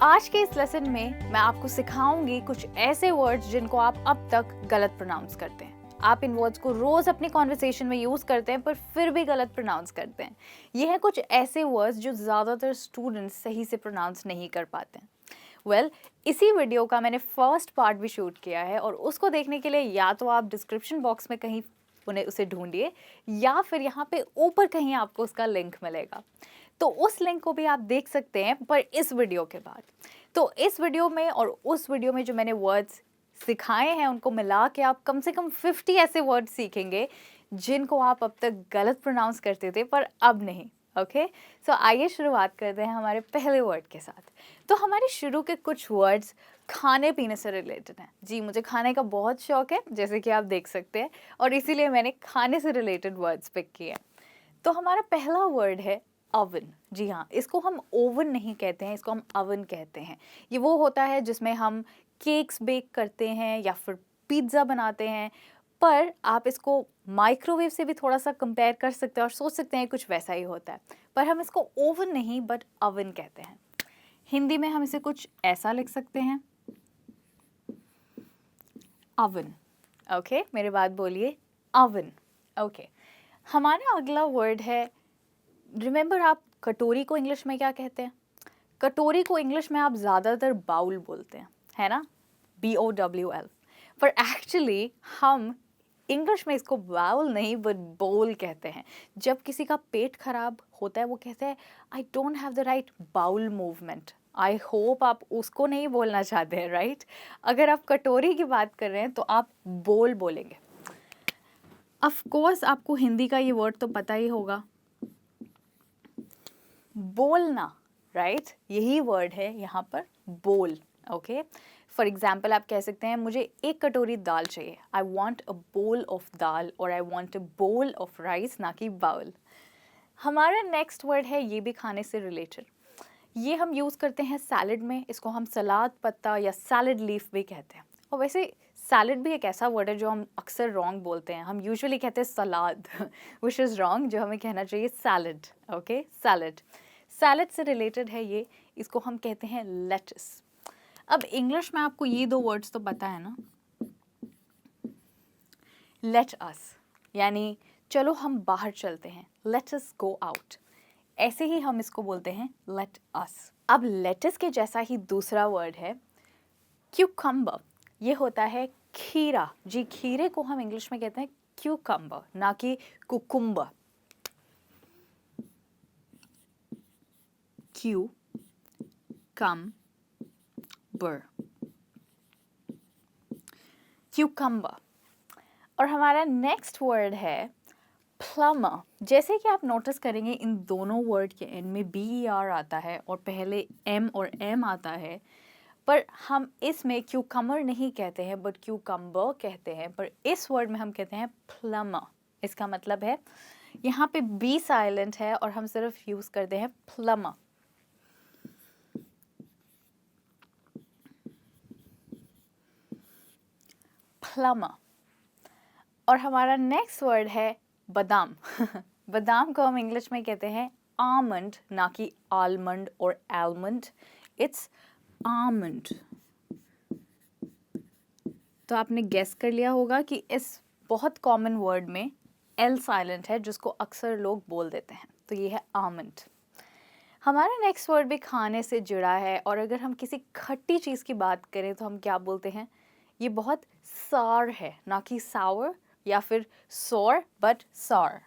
आज के इस लेसन में मैं आपको सिखाऊंगी कुछ ऐसे वर्ड्स जिनको आप अब तक गलत प्रोनाउंस करते हैं। आप इन वर्ड्स को रोज अपनी कॉन्वर्सेशन में यूज करते हैं पर फिर भी गलत प्रोनाउंस करते हैं। ये हैं कुछ ऐसे वर्ड्स जो ज़्यादातर स्टूडेंट्स सही से प्रोनाउंस नहीं कर पाते हैं। इसी वीडियो का मैंने फर्स्ट पार्ट भी शूट किया है और उसको देखने के लिए या तो आप डिस्क्रिप्शन बॉक्स में कहीं उसे ढूंढिए या फिर यहाँ पे ऊपर कहीं आपको उसका लिंक मिलेगा, तो उस लिंक को भी आप देख सकते हैं पर इस वीडियो के बाद। तो इस वीडियो में और उस वीडियो में जो मैंने वर्ड्स सिखाए हैं उनको मिला के आप कम से कम 50 ऐसे वर्ड सीखेंगे जिनको आप अब तक गलत प्रोनाउंस करते थे पर अब नहीं। ओके, सो आइए शुरुआत करते हैं हमारे पहले वर्ड के साथ। तो हमारे शुरू के कुछ वर्ड्स खाने पीने से रिलेटेड हैं। जी, मुझे खाने का बहुत शौक है जैसे कि आप देख सकते हैं, और इसीलिए मैंने खाने से रिलेटेड वर्ड्स पिक किए हैं। तो हमारा पहला वर्ड है ओवन। जी हाँ, इसको हम ओवन नहीं कहते हैं, इसको हम ओवन कहते हैं। ये वो होता है जिसमें हम केक्स बेक करते हैं या फिर पिज़्ज़ा बनाते हैं, पर आप इसको माइक्रोवेव से भी थोड़ा सा कंपेयर कर सकते हैं और सोच सकते हैं कुछ वैसा ही होता है, पर हम इसको ओवन नहीं बट ओवन कहते हैं। हिंदी में हम इसे कुछ ऐसा लिख सकते हैं, ओवन। ओके, मेरे बाद बोलिए ओवन। ओके, हमारा अगला वर्ड है, रिमेंबर आप कटोरी को इंग्लिश में क्या कहते हैं? कटोरी को इंग्लिश में आप ज़्यादातर बाउल बोलते हैं, है ना, BOWL। पर एक्चुअली हम इंग्लिश में इसको बाउल नहीं बट बोल कहते हैं। जब किसी का पेट खराब होता है वो कहते हैं I don't have the right bowel movement. I hope आप उसको नहीं बोलना चाहते हैं, राइट? अगर आप कटोरी की बात कर रहे हैं तो आप बोल बोलेंगे। ऑफ कोर्स आपको हिंदी का ये वर्ड तो पता ही होगा, बोलना, राइट? यही वर्ड है यहाँ पर, बोल। ओके, फॉर एग्जाम्पल आप कह सकते हैं मुझे एक कटोरी दाल चाहिए, I want a bowl of दाल, और I want a bowl of rice, ना कि बाउल। हमारा नेक्स्ट वर्ड है, ये भी खाने से रिलेटेड। ये हम यूज़ करते हैं सैलड में, इसको हम सलाद पत्ता या सैलड लीफ भी कहते हैं। और वैसे सैलड भी एक ऐसा वर्ड है जो हम अक्सर रॉन्ग बोलते हैं। हम यूजुअली कहते हैं सलाद विच इज़ रॉन्ग, जो हमें कहना चाहिए सैलड। Okay, salad. सैलड से रिलेटेड है ये, इसको हम कहते हैं लेटस। अब इंग्लिश में आपको ये दो वर्ड्स तो पता है ना, लेट अस यानी चलो हम बाहर चलते हैं, लेट अस गो आउट। ऐसे ही हम इसको बोलते हैं लेट अस। अब लेटस के जैसा ही दूसरा वर्ड है क्यूकम्बर। ये होता है खीरा। जी, खीरे को हम इंग्लिश में कहते हैं क्यूकम्बर, ना कि कुकुम्बर। क्यूकम्बर। और हमारा नेक्स्ट वर्ड है प्लम्बर। जैसे कि आप नोटिस करेंगे इन दोनों वर्ड के एंड में BER आता है और पहले M और M आता है, पर हम इसमें क्यूकम्बर नहीं कहते हैं बट क्यूकम्बर कहते हैं। पर इस वर्ड में हम कहते हैं प्लम्बर। इसका मतलब है यहाँ पे B साइलेंट है और हम सिर्फ यूज करते हैं प्लम्बर। प्लम्बर। और हमारा नेक्स्ट वर्ड है बादाम बादाम को हम इंग्लिश में कहते हैं आमंड, ना कि आलमंड और एलमंड। It's almond. तो आपने गेस कर लिया होगा कि इस बहुत कॉमन वर्ड में L साइलेंट है जिसको अक्सर लोग बोल देते हैं, तो ये है आमंड। हमारा नेक्स्ट वर्ड भी खाने से जुड़ा है, और अगर हम किसी खट्टी चीज़ की बात करें तो हम क्या बोलते हैं, ये बहुत सार है, ना कि सावर या फिर सोर बट सार।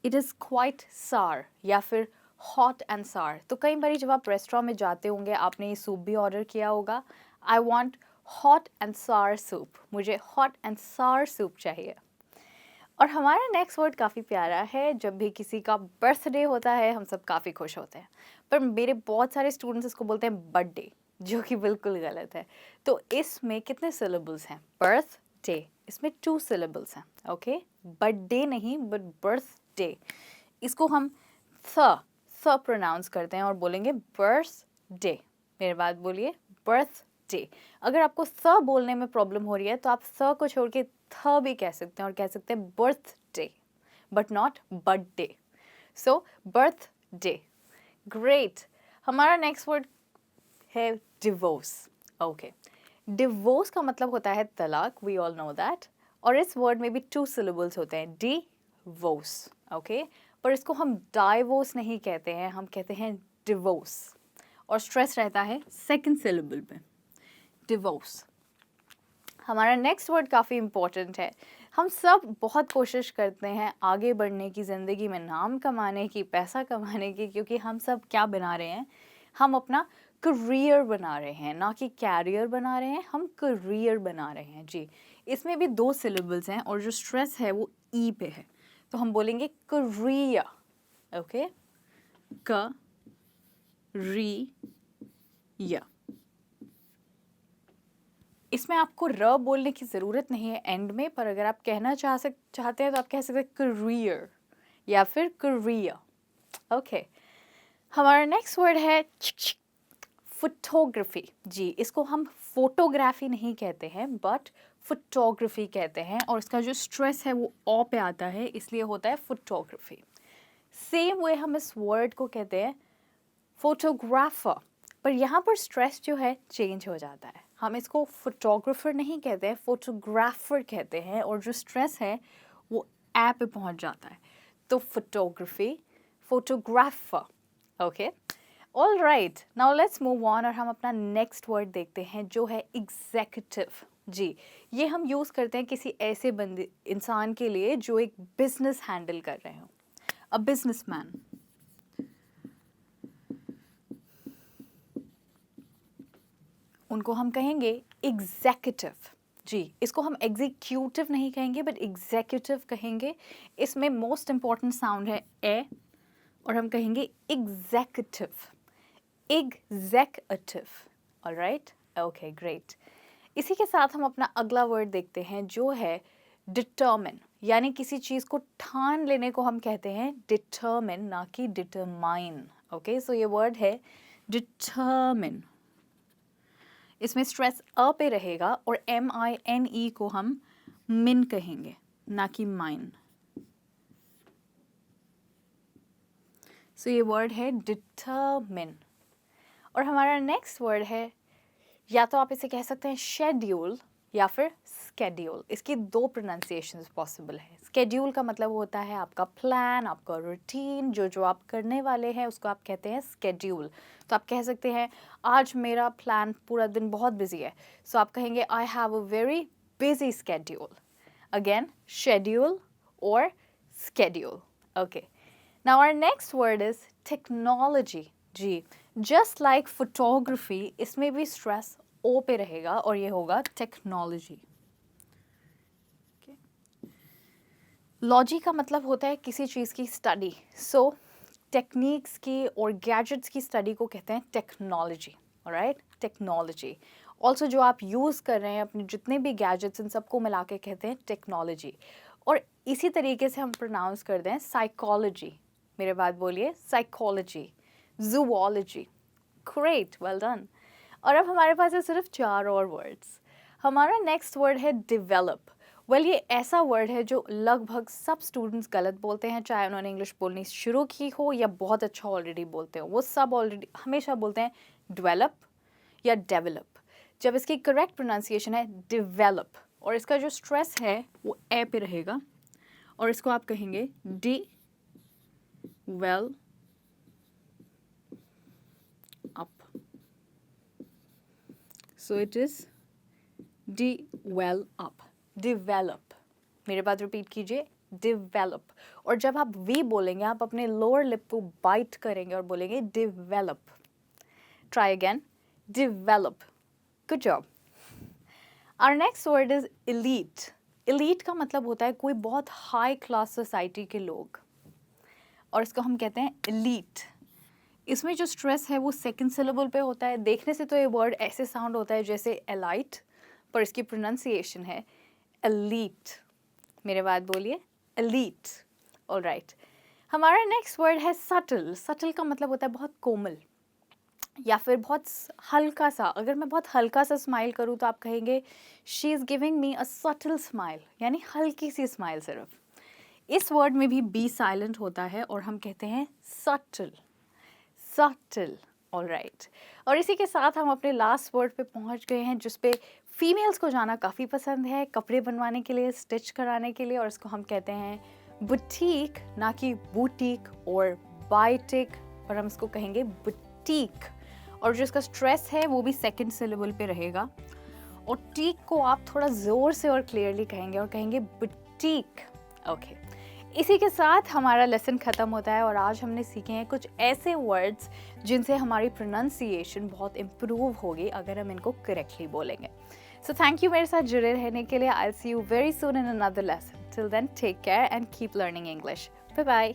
इट इज़ क्वाइट सार या फिर हॉट एंड सार। तो कई बार जब आप रेस्टोरेंट में जाते होंगे आपने ये सूप भी ऑर्डर किया होगा, आई वॉन्ट हॉट एंड सार सूप, मुझे हॉट एंड सार सूप चाहिए। और हमारा नेक्स्ट वर्ड काफ़ी प्यारा है। जब भी किसी का बर्थडे होता है हम सब काफ़ी खुश होते हैं, पर मेरे बहुत सारे स्टूडेंट्स इसको बोलते हैं बर्थडे, जो कि बिल्कुल गलत है। तो इसमें कितने सिलेबल्स हैं? बर्थ डे, इसमें 2 सिलेबल्स हैं। ओके, बर्थडे नहीं बट बर्थडे। इसको हम स प्रोनाउंस करते हैं और बोलेंगे बर्थ डे। मेरे बाद बोलिए बर्थ डे। अगर आपको स बोलने में प्रॉब्लम हो रही है तो आप स को छोड़ के थ भी कह सकते हैं और कह सकते हैं birthday but not birthday. So birthday. Great. हमारा नेक्स्ट वर्ड है डिवोर्स। ओके, डिवोर्स का मतलब होता है तलाक, वी ऑल नो दैट। और इस वर्ड में भी 2 सिलेबल्स होते हैं, डिवोर्स। ओके, पर इसको हम डाइवोर्स नहीं कहते हैं, हम कहते हैं डिवोर्स, और स्ट्रेस रहता है सेकंड सिलेबल पे, डिवोर्स। हमारा नेक्स्ट वर्ड काफ़ी इम्पोर्टेंट है। हम सब बहुत कोशिश करते हैं आगे बढ़ने की, ज़िंदगी में नाम कमाने की, पैसा कमाने की, क्योंकि हम सब क्या बना रहे हैं, हम अपना करियर बना रहे हैं, ना कि कैरियर बना रहे हैं, हम करियर बना रहे हैं जी। इसमें भी 2 सिलेबल्स हैं और जो स्ट्रेस है वो ई पे है, तो हम बोलेंगे करियर। Okay, career. इसमें आपको र बोलने की ज़रूरत नहीं है एंड में, पर अगर आप कहना चाहते हैं तो आप कह सकते हैं करियर या फिर करियर। ओके, हमारा नेक्स्ट वर्ड है फोटोग्राफी जी। इसको हम फोटोग्राफी नहीं कहते हैं बट फोटोग्राफी कहते हैं, और इसका जो स्ट्रेस है वो ओ पे आता है, इसलिए होता है फोटोग्राफी। सेम वे हम इस वर्ड को कहते हैं फोटोग्राफर, पर यहाँ पर स्ट्रेस जो है चेंज हो जाता है। हम इसको फोटोग्राफर नहीं कहते हैं, फोटोग्राफर कहते हैं, और जो स्ट्रेस है वो ए पे पहुँच जाता है, तो photography, photographer. Okay, all right, now let's move on, और हम अपना नेक्स्ट वर्ड देखते हैं जो है एग्जीक्यूटिव जी। ये हम यूज़ करते हैं किसी ऐसे बंदे इंसान के लिए जो एक बिजनेस हैंडल कर रहे हो, अ बिजनेसमैन। उनको हम कहेंगे एग्जीक्यूटिव जी। इसको हम एग्जीक्यूटिव नहीं कहेंगे बट एग्जीक्यूटिव कहेंगे। इसमें मोस्ट इम्पॉर्टेंट साउंड है ए, और हम कहेंगे executive, executive. Alright, okay great. इसी के साथ हम अपना अगला वर्ड देखते हैं जो है डिटर्मिन, यानी किसी चीज़ को ठान लेने को हम कहते हैं डिटर्मिन, ना कि डिटरमाइन। ओके, सो ये वर्ड है डिटर्मिन। इसमें स्ट्रेस अ पे रहेगा और MINE को हम मिन कहेंगे, ना कि माइन। सो ये वर्ड है डिटरमिन। और हमारा नेक्स्ट वर्ड है, या तो आप इसे कह सकते हैं शेड्यूल या फिर स्केड्यूल। इसकी 2 प्रोनाउंसिएशंस पॉसिबल है। स्केड्यूल का मतलब होता है आपका प्लान, आपका रूटीन, जो आप करने वाले हैं उसको आप कहते हैं स्केड्यूल। तो आप कह सकते हैं आज मेरा प्लान पूरा दिन बहुत बिजी है, सो आप कहेंगे I have a very busy schedule. Again schedule और schedule. Okay, now our next word is technology जी। जस्ट लाइक फोटोग्राफी, इसमें भी स्ट्रेस ओ पे रहेगा और ये होगा टेक्नोलॉजी। लॉजी का मतलब होता है किसी चीज़ की स्टडी, सो टेक्निक्स की और गैजेट्स की स्टडी को कहते हैं टेक्नोलॉजी। Alright, technology. ऑल्सो जो आप यूज़ कर रहे हैं अपने जितने भी गैजेट्स, इन सबको मिला के कहते हैं टेक्नोलॉजी। और इसी तरीके से हम प्रोनाउंस कर दें साइकोलॉजी। मेरे बात बोलिए, psychology, zoology. Great, well done. और अब हमारे पास है सिर्फ 4 और वर्ड्स। हमारा नेक्स्ट वर्ड है डेवलप। वेल, ये ऐसा वर्ड है जो लगभग सब स्टूडेंट्स गलत बोलते हैं, चाहे उन्होंने इंग्लिश बोलनी शुरू की हो या बहुत अच्छा ऑलरेडी बोलते हो, वो सब ऑलरेडी हमेशा बोलते हैं डेवलप या डेवलप, जब इसकी करेक्ट प्रोनाउंसिएशन है डेवलप। और इसका जो स्ट्रेस है वो ए पे रहेगा, और इसको आप कहेंगे D well up. So it is develop, develop. मेरे बात रिपीट कीजिए, डेवलप। और जब आप वी बोलेंगे आप अपने लोअर लिप को बाइट करेंगे और बोलेंगे develop. Try again, develop. Good job. Our next word is elite. Elite का मतलब होता है कोई बहुत हाई क्लास सोसाइटी के लोग, और इसको हम कहते हैं एलीट। इसमें जो स्ट्रेस है वो सेकंड सिलेबल पे होता है। देखने से तो ये वर्ड ऐसे साउंड होता है जैसे एलाइट, पर इसकी प्रोनाउंसिएशन है एलीट। मेरे बात बोलिए, एलीट। ऑलराइट, हमारा नेक्स्ट वर्ड है सटल। सटल का मतलब होता है बहुत कोमल या फिर बहुत हल्का सा। अगर मैं बहुत हल्का सा स्माइल करूँ तो आप कहेंगे she is giving me a subtle smile, यानी हल्की सी स्माइल सिर्फ। इस वर्ड में भी बी साइलेंट होता है और हम कहते हैं सटल, subtle. ऑलराइट, और इसी के साथ हम अपने लास्ट वर्ड पे पहुंच गए हैं, जिस पे फीमेल्स को जाना काफ़ी पसंद है कपड़े बनवाने के लिए, स्टिच कराने के लिए, और इसको हम कहते हैं बुटीक, ना कि बूटीक और बाइटिक, और हम इसको कहेंगे बुटीक। और जो इसका स्ट्रेस है वो भी सेकंड सिलेबल पे रहेगा, और टीक को आप थोड़ा ज़ोर से और क्लियरली कहेंगे और कहेंगे बुटीक। ओके, इसी के साथ हमारा लेसन ख़त्म होता है, और आज हमने सीखे हैं कुछ ऐसे वर्ड्स जिनसे हमारी प्रोनाउंसिएशन बहुत इम्प्रूव होगी अगर हम इनको करेक्टली बोलेंगे। सो थैंक यू मेरे साथ जुड़े रहने के लिए। I see you very soon in another lesson. Till then take care and keep learning English. Bye bye.